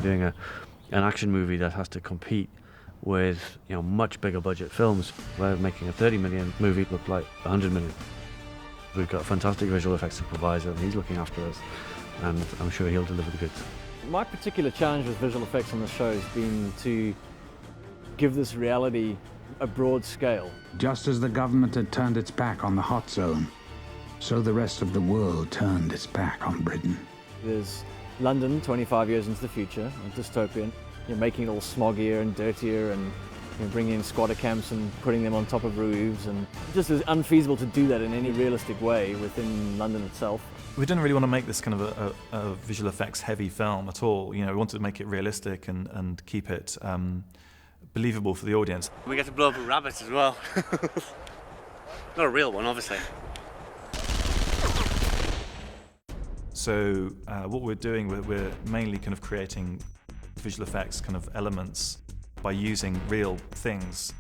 doing an action movie that has to compete with much bigger budget films. We're making a 30 million movie look like 100 million. We've got a fantastic visual effects supervisor and he's looking after us, and I'm sure he'll deliver the goods. My particular challenge with visual effects on the show has been to give this reality a broad scale. Just as the government had turned its back on the hot zone, so the rest of the world turned its back on Britain. There's London 25 years into the future, a dystopian. You're making it all smoggier and dirtier, and bringing in squatter camps and putting them on top of roofs, and it just is unfeasible to do that in any realistic way within London itself. We didn't really want to make this kind of a visual effects heavy film at all. We wanted to make it realistic and keep it believable for the audience. We get to blow up a rabbit as well. Not a real one, obviously. So what we're doing, we're mainly kind of creating visual effects kind of elements by using real things.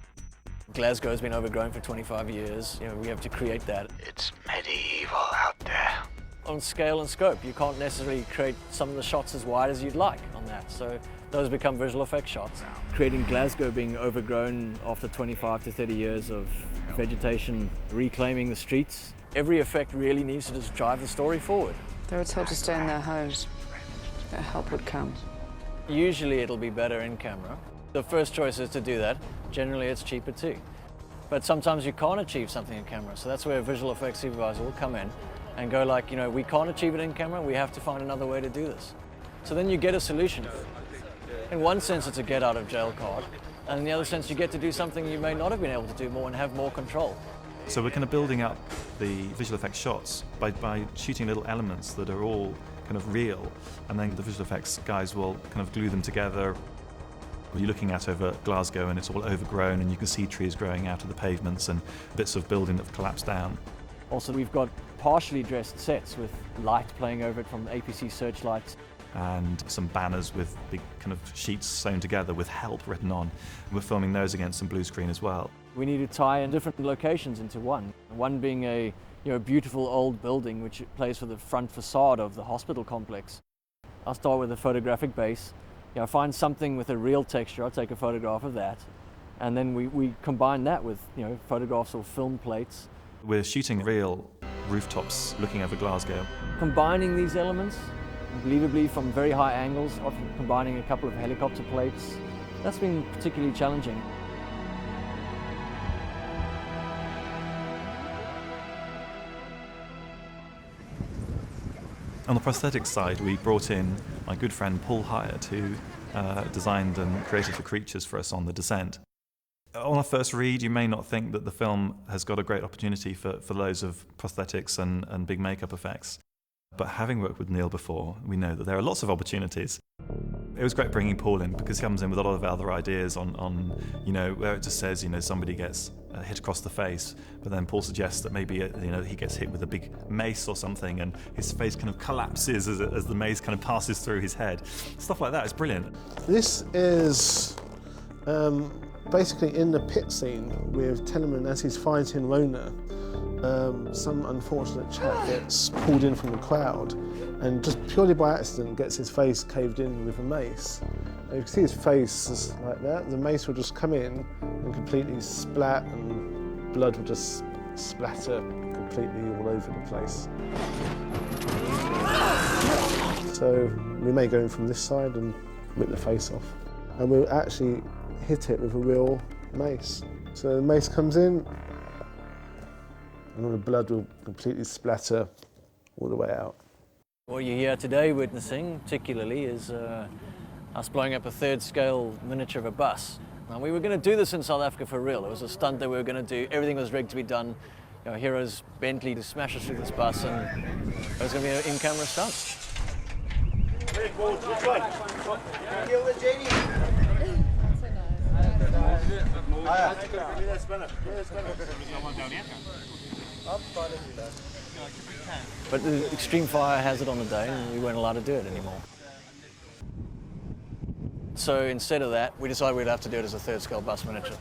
Glasgow's been overgrown for 25 years. We have to create that. It's medieval out there. On scale and scope, you can't necessarily create some of the shots as wide as you'd like on that, so those become visual effects shots. Creating Glasgow being overgrown after 25 to 30 years of vegetation, reclaiming the streets, every effect really needs to just drive the story forward. They were told to stay in their homes, that help would come. Usually it'll be better in camera. The first choice is to do that. Generally it's cheaper too. But sometimes you can't achieve something in camera, so that's where a visual effects supervisor will come in and go like, we can't achieve it in camera, we have to find another way to do this. So then you get a solution. In one sense it's a get out of jail card, and in the other sense you get to do something you may not have been able to do more and have more control. So we're kind of building up the visual effects shots by shooting little elements that are all kind of real, and then the visual effects guys will kind of glue them together. You're looking at over Glasgow and it's all overgrown, and you can see trees growing out of the pavements and bits of building that have collapsed down. Also, we've got partially dressed sets with light playing over it from APC searchlights. And some banners with big kind of sheets sewn together with help written on. And we're filming those against some blue screen as well. We need to tie in different locations into one. One being a beautiful old building which plays for the front facade of the hospital complex. I'll start with a photographic base. Find something with a real texture, I'll take a photograph of that. And then we combine that with photographs or film plates. We're shooting real rooftops looking over Glasgow. Combining these elements, believably from very high angles, often combining a couple of helicopter plates, that's been particularly challenging. On the prosthetics side, we brought in my good friend Paul Hyatt, who designed and created the creatures for us on The Descent. On a first read, you may not think that the film has got a great opportunity for loads of prosthetics and big makeup effects. But having worked with Neil before, we know that there are lots of opportunities. It was great bringing Paul in because he comes in with a lot of other ideas on where it just says, somebody gets hit across the face, but then Paul suggests that maybe, he gets hit with a big mace or something and his face kind of collapses as the mace kind of passes through his head. Stuff like that is brilliant. This is basically in the pit scene with Telemann as he's fighting Rona. Some unfortunate chap gets pulled in from the crowd and just purely by accident gets his face caved in with a mace. And you can see his face is like that. The mace will just come in and completely splat, and blood will just splatter completely all over the place. So we may go in from this side and rip the face off. And we'll actually hit it with a real mace. So the mace comes in, and all the blood will completely splatter all the way out. What you're here today witnessing, particularly, is us blowing up a third-scale miniature of a bus. Now, we were going to do this in South Africa for real. It was a stunt that we were going to do. Everything was rigged to be done. Heroes Bentley to smash us through this bus, and it was going to be an in-camera stunt. Which one? Kill the genie. But the extreme fire hazard on the day, and we weren't allowed to do it anymore. So instead of that, we decided we'd have to do it as a third-scale bus miniature.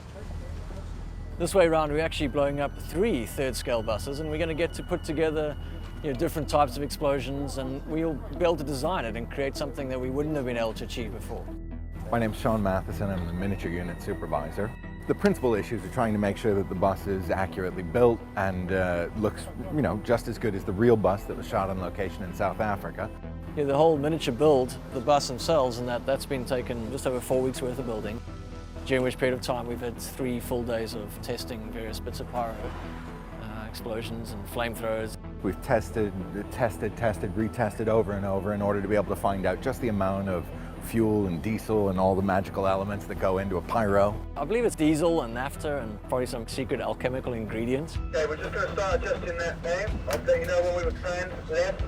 This way around, we're actually blowing up 3 third-scale buses, and we're going to get to put together different types of explosions, and we'll be able to design it and create something that we wouldn't have been able to achieve before. My name's Sean Matheson, I'm the miniature unit supervisor. The principal issues are trying to make sure that the bus is accurately built and looks, just as good as the real bus that was shot on location in South Africa. The whole miniature build, the bus themselves, and that's been taken just over 4 weeks worth of building, during which period of time we've had 3 full days of testing various bits of pyro, explosions and flamethrowers. We've tested, retested over and over in order to be able to find out just the amount of fuel and diesel and all the magical elements that go into a pyro. I believe it's diesel and naphtha and probably some secret alchemical ingredients. Okay, we're just going to start adjusting that now. I'll let you know when we were trying left.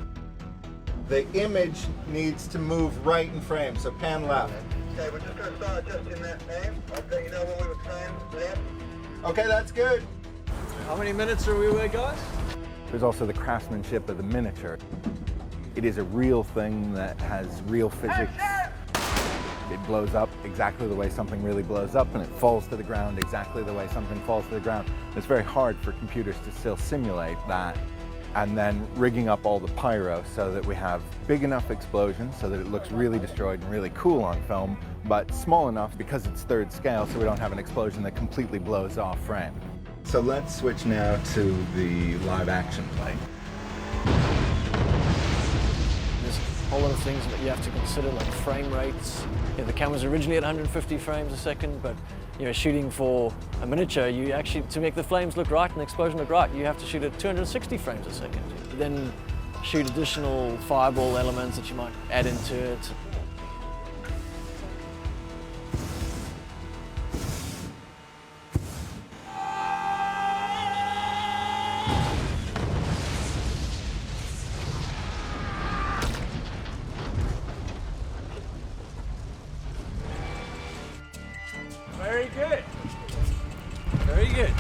The image needs to move right in frame, so pan left. Okay, we're just going to start adjusting that now. I'll let you know when we were trying left. Okay, that's good. How many minutes are we away, guys? There's also the craftsmanship of the miniature. It is a real thing that has real physics. It blows up exactly the way something really blows up, and it falls to the ground exactly the way something falls to the ground. It's very hard for computers to still simulate that. And then rigging up all the pyro so that we have big enough explosions so that it looks really destroyed and really cool on film, but small enough because it's 3rd scale so we don't have an explosion that completely blows off frame. So let's switch now to the live action play. There's a whole lot of things that you have to consider, like frame rates. The camera's originally at 150 frames a second, but shooting for a miniature, you actually, to make the flames look right and the explosion look right, you have to shoot at 260 frames a second. Then shoot additional fireball elements that you might add into it. Very good. Very good.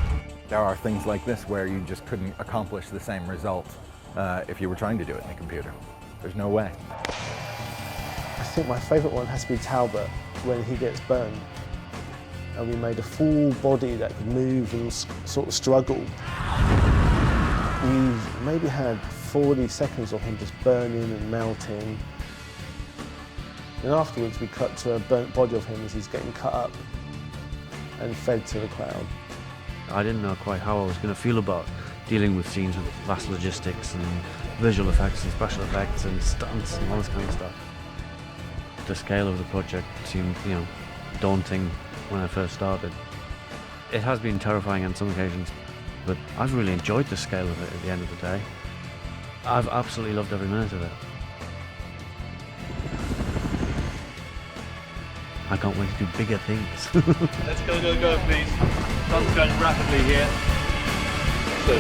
There are things like this where you just couldn't accomplish the same result if you were trying to do it in a computer. There's no way. I think my favourite one has to be Talbot when he gets burned. And we made a full body that could move and sort of struggle. We maybe had 40 seconds of him just burning and melting. And afterwards we cut to a burnt body of him as he's getting cut up and fed to the crowd. I didn't know quite how I was going to feel about dealing with scenes with vast logistics and visual effects and special effects and stunts and all this kind of stuff. The scale of the project seemed, daunting when I first started. It has been terrifying on some occasions, but I've really enjoyed the scale of it at the end of the day. I've absolutely loved every minute of it. I can't wait to do bigger things. Let's go, please. Sun's going rapidly here. So,